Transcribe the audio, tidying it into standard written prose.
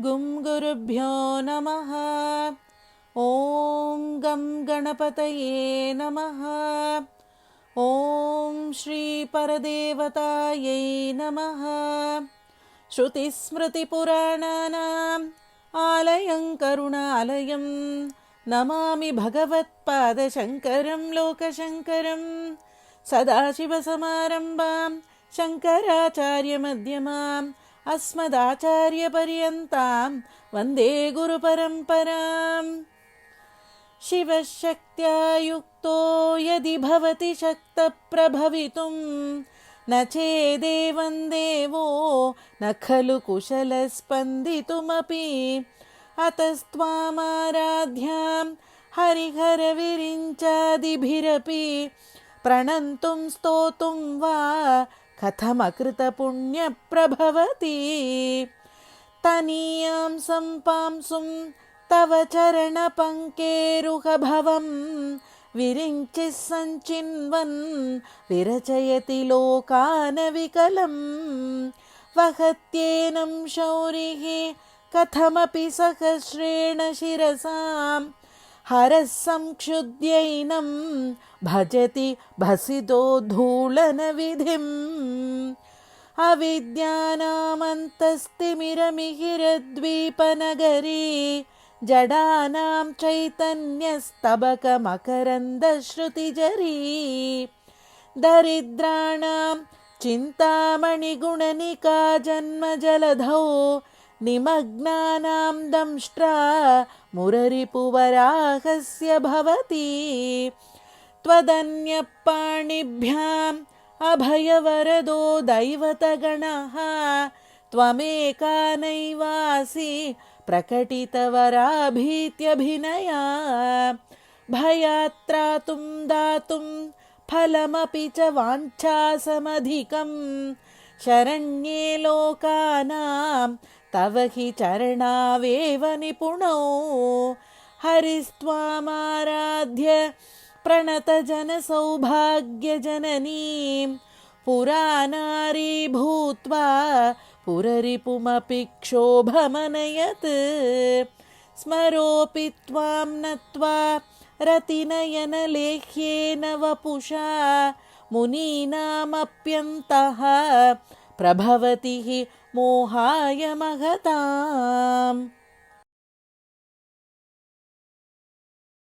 गुं गुरुभ्यो नमः। ॐ गं गणपतये नमः। ॐ श्रीपरदेवतायै नमः। श्रुतिस्मृतिपुराणानाम् आलयं करुणालयं नमामि भगवत्पादशङ्करं लोकशङ्करं। सदाशिवसमारम्भां शङ्कराचार्यमध्यमाम् अस्मदाचार्यपर्यन्तां वन्दे गुरुपरम्पराम्। शिवशक्त्या युक्तो यदि भवति शक्तप्रभवितुं न चेदेवं देवो न खलु कुशलस्पन्दितुमपि। अतस्त्वामाराध्यां हरिहरविरिञ्चादिभिरपि प्रणन्तुं स्तोतुं वा कथमकृतपुण्यप्रभवति। तनीयां सम्पांसुं तव चरणपङ्केरुहभवं विरिञ्चिः सञ्चिन्वन् विरचयति लोकानविकलं। वहत्येनं शौरिः कथमपि सहस्रेण शिरसां हरः संक्षुद्यैनं भजति भसितोद्धूलनविधिम्। अविद्यानामन्तस्तिमिरमिहिरद्वीपनगरी जडानां चैतन्यस्तबकमकरन्दश्रुतिजरी। दरिद्राणां चिन्तामणिगुणनिका जन्मजलधौ निमग्नानां दंष्ट्रा मुररिपुवराहस्य भवति। त्वदन्यपाणिभ्याम् अभयवरदो दैवतगणः त्वमेका नैवासि प्रकटितवराभीत्यभिनया। भयात्त्रातुं दातुं फलमपि च वाञ्छासमधिकं शरण्ये लोकानां तव हि चरणावेव निपुणौ। हरिस्त्वामाराध्य प्रणतजनसौभाग्यजननीं पुरानारी भूत्वा पुररिपुमपि क्षोभमनयत्। स्मरोऽपि त्वां नत्वा रतिनयनलेह्येन वपुषा मुनीनामप्यन्तः प्रभवति हि मोहाय महताम्।